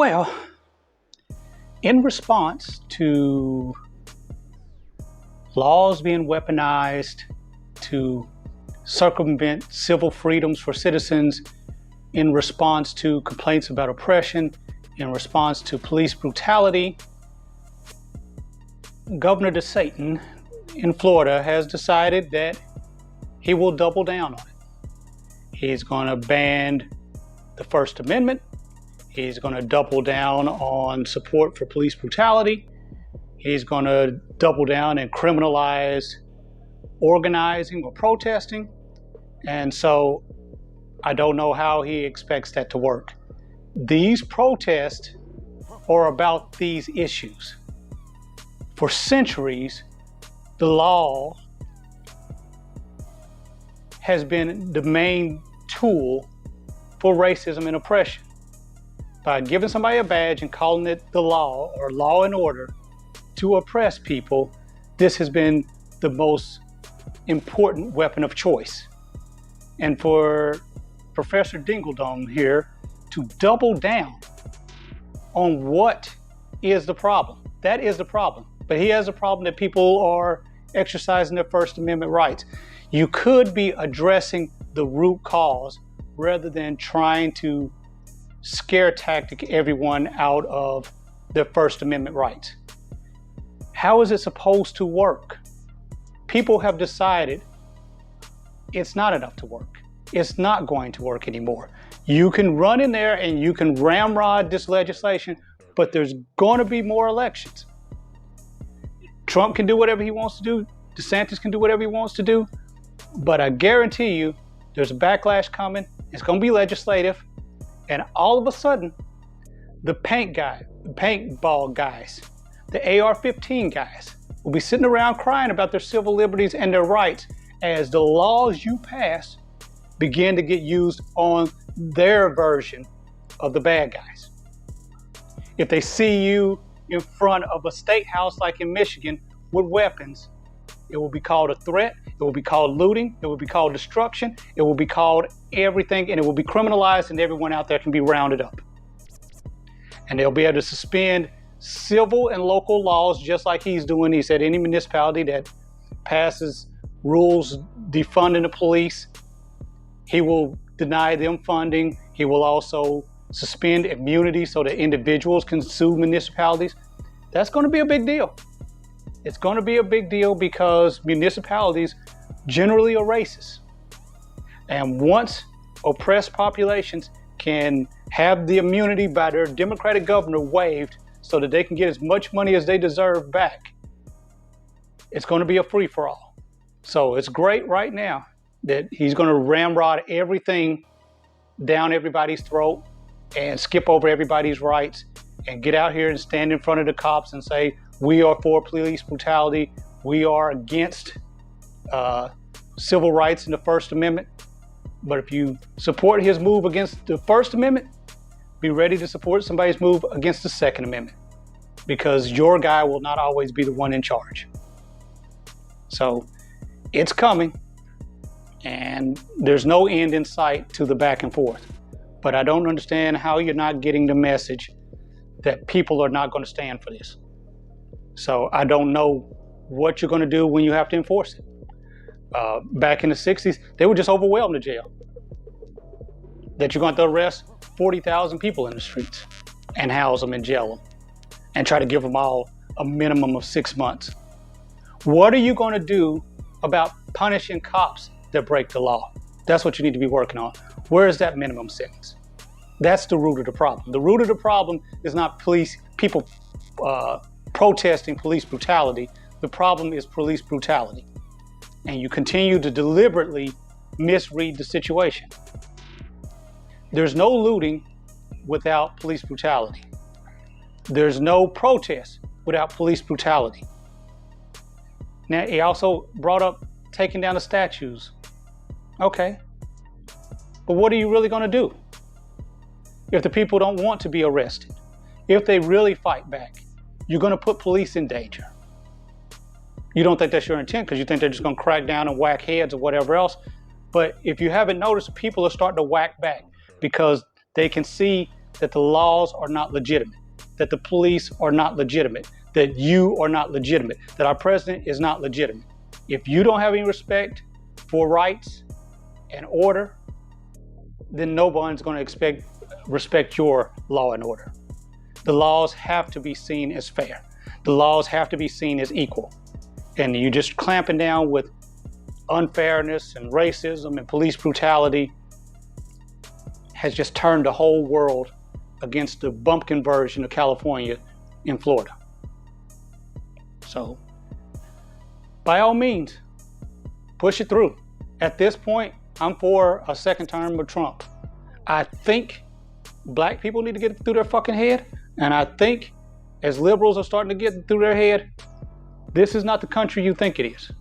Well, in response to laws being weaponized to circumvent civil freedoms for citizens, in response to complaints about oppression, in response to police brutality, Governor DeSantis in Florida has decided that he will double down on it. He's going to ban the First Amendment. He's going to double down on support for police brutality. He's going to double down and criminalize organizing or protesting. And so I don't know how he expects that to work. These protests are about these issues. For centuries, the law has been the main tool for racism and oppression. By giving somebody a badge and calling it the law or law and order to oppress people, this has been the most important weapon of choice. And for Professor Dingledome here to double down on what is the problem. That is the problem. But he has a problem that people are exercising their First Amendment rights. You could be addressing the root cause rather than trying to scare tactic everyone out of their First Amendment rights. How is it supposed to work? People have decided it's not enough to work. It's not going to work anymore. You can run in there and you can ramrod this legislation, but there's going to be more elections. Trump can do whatever he wants to do. DeSantis can do whatever he wants to do. But I guarantee you, there's a backlash coming. It's going to be legislative. And all of a sudden, the paintball guys, the AR-15 guys, will be sitting around crying about their civil liberties and their rights as the laws you pass begin to get used on their version of the bad guys. If they see you in front of a state house like in Michigan with weapons, it will be called a threat, it will be called looting, it will be called destruction, it will be called everything, and it will be criminalized, and everyone out there can be rounded up. And they'll be able to suspend civil and local laws just like he's doing. He said any municipality that passes rules defunding the police, he will deny them funding. He will also suspend immunity so that individuals can sue municipalities. That's going to be a big deal. It's going to be a big deal because municipalities generally are racist. And once oppressed populations can have the immunity by their Democratic governor waived so that they can get as much money as they deserve back, it's going to be a free-for-all. So it's great right now that he's going to ramrod everything down everybody's throat and skip over everybody's rights and get out here and stand in front of the cops and say, we are for police brutality. We are against civil rights in the First Amendment. But if you support his move against the First Amendment, be ready to support somebody's move against the Second Amendment, because your guy will not always be the one in charge. So it's coming, and there's no end in sight to the back and forth. But I don't understand how you're not getting the message that people are not going to stand for this. So I don't know what you're going to do when you have to enforce it. Back in the 60s, they would just overwhelm the jail. That you're going to arrest 40,000 people in the streets and house them and jail them and try to give them all a minimum of 6 months. What are you going to do about punishing cops that break the law? That's what you need to be working on. Where is that minimum sentence? That's the root of the problem. The root of the problem is not people protesting police brutality. The problem is police brutality. And you continue to deliberately misread the situation. There's no looting without police brutality. There's no protest without police brutality. Now, he also brought up taking down the statues. Okay. But what are you really going to do if the people don't want to be arrested? If they really fight back, you're going to put police in danger. You don't think that's your intent because you think they're just going to crack down and whack heads or whatever else. But if you haven't noticed, people are starting to whack back because they can see that the laws are not legitimate, that the police are not legitimate, that you are not legitimate, that our president is not legitimate. If you don't have any respect for rights and order, then no one's going to respect your law and order. The laws have to be seen as fair. The laws have to be seen as equal. And you just clamping down with unfairness and racism and police brutality has just turned the whole world against the bumpkin version of California in Florida. So, by all means, push it through. At this point, I'm for a second term of Trump. I think black people need to get it through their fucking head. And I think as liberals are starting to get through their head, this is not the country you think it is.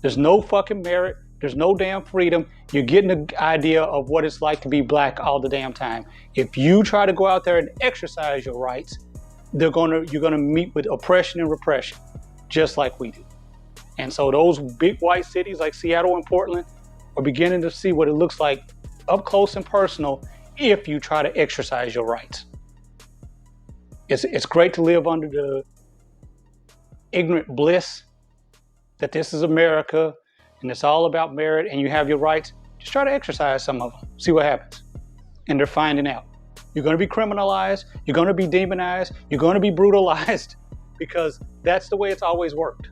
There's no fucking merit. There's no damn freedom. You're getting an idea of what it's like to be black all the damn time. If you try to go out there and exercise your rights, you're gonna meet with oppression and repression, just like we do. And so those big white cities like Seattle and Portland are beginning to see what it looks like up close and personal if you try to exercise your rights. It's great to live under the ignorant bliss that this is America and it's all about merit and you have your rights. Just try to exercise some of them, see what happens. And they're finding out. You're going to be criminalized, you're going to be demonized, you're going to be brutalized because that's the way it's always worked.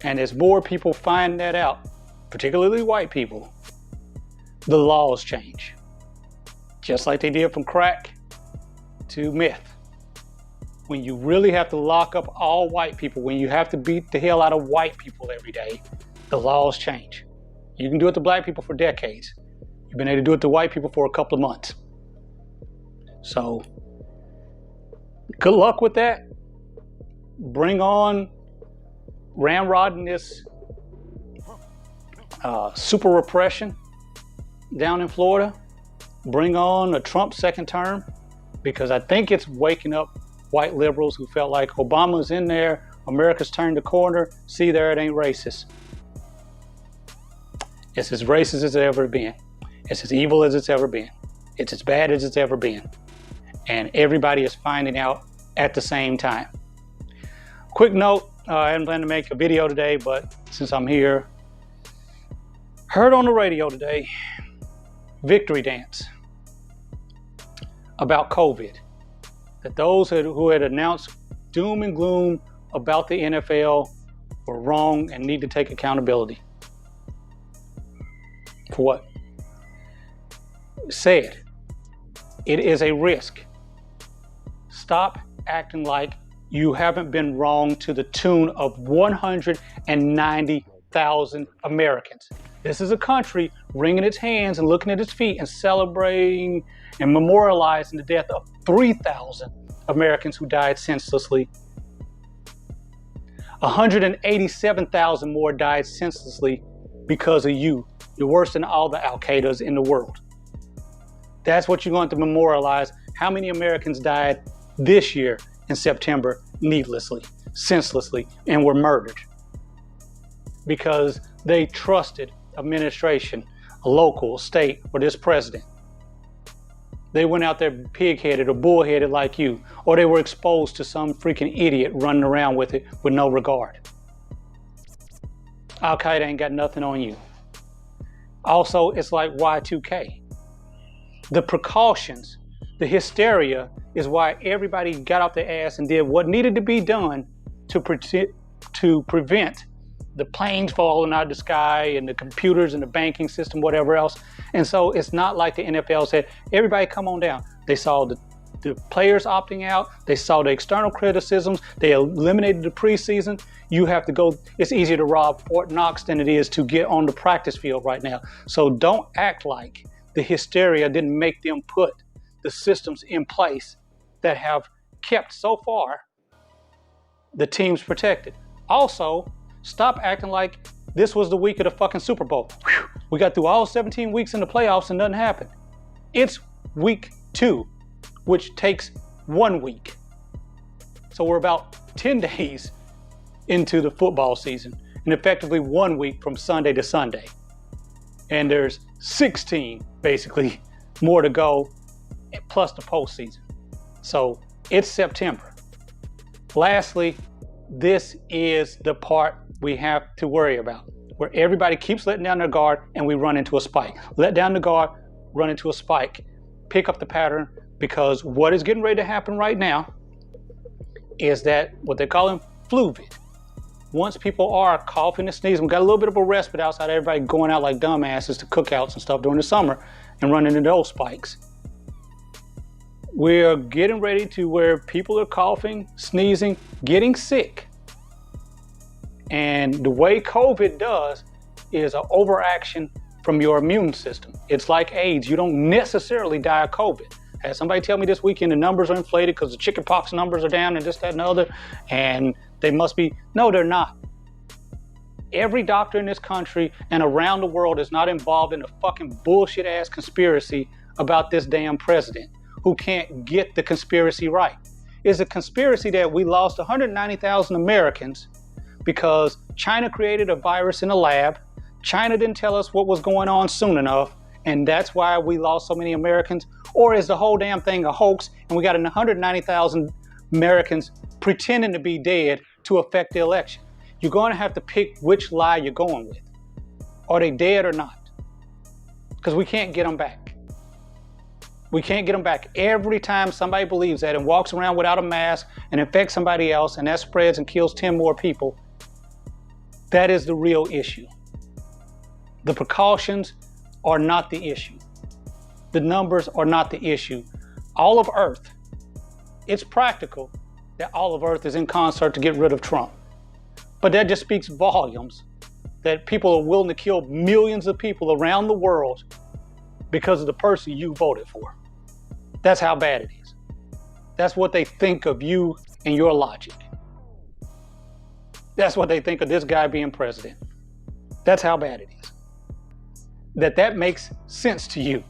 And as more people find that out, particularly white people, the laws change. Just like they did from crack to meth. When you really have to lock up all white people, when you have to beat the hell out of white people every day, the laws change. You can do it to black people for decades. You've been able to do it to white people for a couple of months. So, good luck with that. Bring on ramrodding this super repression down in Florida. Bring on a Trump second term, because I think it's waking up white liberals who felt like Obama's in there, America's turned the corner, see there, it ain't racist. It's as racist as it's ever been. It's as evil as it's ever been. It's as bad as it's ever been. And everybody is finding out at the same time. Quick note, I hadn't planned to make a video today, but since I'm here, heard on the radio today, victory dance about COVID. That those who had announced doom and gloom about the NFL were wrong and need to take accountability. For what? Said, it is a risk. Stop acting like you haven't been wrong to the tune of 190,000 Americans. This is a country wringing its hands and looking at its feet and celebrating and memorializing the death of 3,000 Americans who died senselessly. 187,000 more died senselessly because of you. You're worse than all the Al-Qaedas in the world. That's what you're going to memorialize. How many Americans died this year in September needlessly, senselessly, and were murdered because they trusted administration, a local, state, or this president. They went out there pig-headed or bull-headed like you, or they were exposed to some freaking idiot running around with it with no regard. Al-Qaeda ain't got nothing on you. Also, it's like Y2K. The precautions, the hysteria is why everybody got off their ass and did what needed to be done to prevent the planes falling out of the sky and the computers and the banking system, whatever else. And so it's not like the NFL said, everybody come on down. They saw the players opting out. They saw the external criticisms. They eliminated the preseason. You have to go. It's easier to rob Fort Knox than it is to get on the practice field right now. So don't act like the hysteria didn't make them put the systems in place that have kept so far the teams protected. Also, stop acting like this was the week of the fucking Super Bowl. Whew. We got through all 17 weeks in the playoffs and nothing happened. It's week 2, which takes 1 week. So we're about 10 days into the football season and effectively 1 week from Sunday to Sunday. And there's 16, basically, more to go plus the postseason. So it's September. Lastly, this is the part we have to worry about, where everybody keeps letting down their guard and we run into a spike. Let down the guard, run into a spike, pick up the pattern, because what is getting ready to happen right now is that what they're calling fluvid. Once people are coughing and sneezing, we got a little bit of a respite outside, everybody going out like dumbasses to cookouts and stuff during the summer and running into those spikes. We're getting ready to where people are coughing, sneezing, getting sick. And the way COVID does is an overaction from your immune system. It's like AIDS. You don't necessarily die of COVID. Had somebody tell me this weekend the numbers are inflated because the chickenpox numbers are down and this, that, and the other, and they must be. No, they're not. Every doctor in this country and around the world is not involved in a fucking bullshit ass conspiracy about this damn president who can't get the conspiracy right. It's a conspiracy that we lost 190,000 Americans because China created a virus in a lab. China didn't tell us what was going on soon enough, and that's why we lost so many Americans. Or is the whole damn thing a hoax and we got 190,000 Americans pretending to be dead to affect the election? You're going to have to pick which lie you're going with. Are they dead or not? Because we can't get them back. We can't get them back. Every time somebody believes that and walks around without a mask and infects somebody else and that spreads and kills 10 more people, that is the real issue. The precautions are not the issue. The numbers are not the issue. All of Earth, it's practical that all of Earth is in concert to get rid of Trump. But that just speaks volumes that people are willing to kill millions of people around the world because of the person you voted for. That's how bad it is. That's what they think of you and your logic. That's what they think of this guy being president. That's how bad it is. That makes sense to you.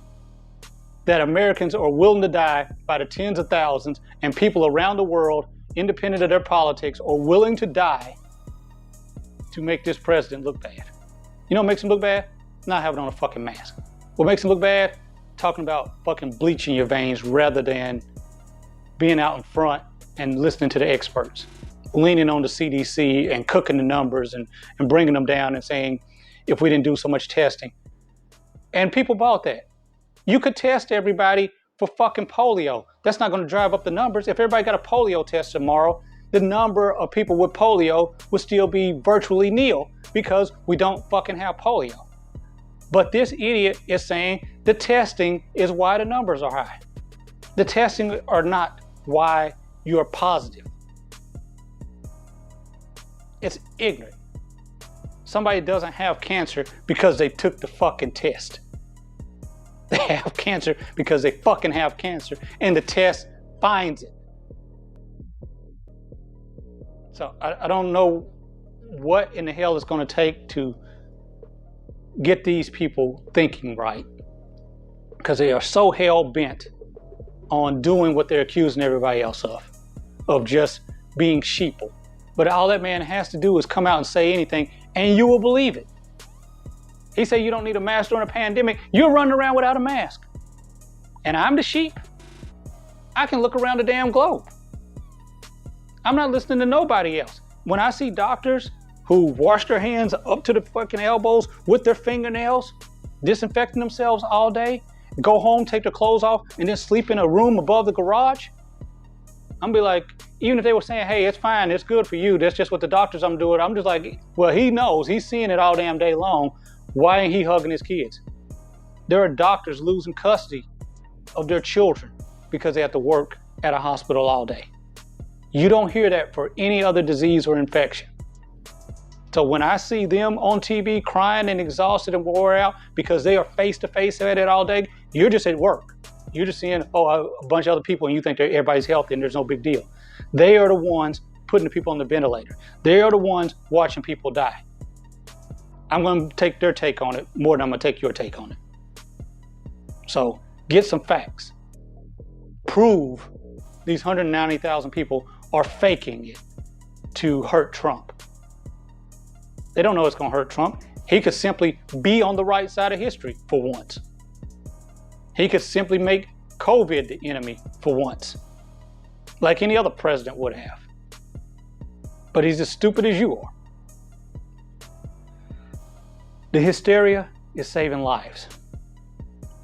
That Americans are willing to die by the tens of thousands and people around the world, independent of their politics, are willing to die to make this president look bad. You know what makes him look bad? Not having on a fucking mask. What makes him look bad? Talking about fucking bleaching your veins rather than being out in front and listening to the experts, leaning on the CDC and cooking the numbers and bringing them down and saying, if we didn't do so much testing. And people bought that. You could test everybody for fucking polio. That's not going to drive up the numbers. If everybody got a polio test tomorrow, the number of people with polio would still be virtually nil because we don't fucking have polio. But this idiot is saying the testing is why the numbers are high. The testing are not why you're positive. It's ignorant. Somebody doesn't have cancer because they took the fucking test. They have cancer because they fucking have cancer and the test finds it. So I don't know what in the hell it's going to take to get these people thinking right, because they are so hell-bent on doing what they're accusing everybody else of just being sheeple. But all that man has to do is come out and say anything and you will believe it. He said you don't need a mask during a pandemic. You're running around without a mask. And I'm the sheep. I can look around the damn globe. I'm not listening to nobody else. When I see doctors who wash their hands up to the fucking elbows with their fingernails, disinfecting themselves all day, go home, take their clothes off, and then sleep in a room above the garage, I'm be like, even if they were saying, hey, it's fine, it's good for you, that's just what the doctors I'm doing, I'm just like, well, he knows, he's seeing it all damn day long. Why ain't he hugging his kids? There are doctors losing custody of their children because they have to work at a hospital all day. You don't hear that for any other disease or infection. So when I see them on TV crying and exhausted and wore out because they are face to face at it all day, you're just at work. You're just seeing, a bunch of other people and you think everybody's healthy and there's no big deal. They are the ones putting the people on the ventilator. They are the ones watching people die. I'm going to take their take on it more than I'm going to take your take on it. So get some facts. Prove these 190,000 people are faking it to hurt Trump. They don't know it's going to hurt Trump. He could simply be on the right side of history for once. He could simply make COVID the enemy for once, like any other president would have. But he's as stupid as you are. The hysteria is saving lives.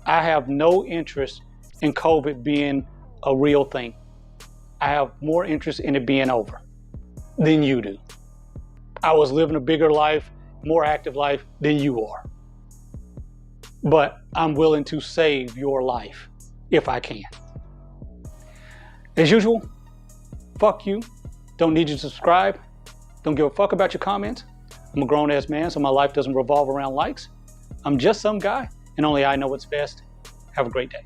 I have no interest in COVID being a real thing. I have more interest in it being over than you do. I was living a bigger life, more active life than you are. But I'm willing to save your life if I can. As usual, fuck you. Don't need you to subscribe. Don't give a fuck about your comments. I'm a grown-ass man, so my life doesn't revolve around likes. I'm just some guy, and only I know what's best. Have a great day.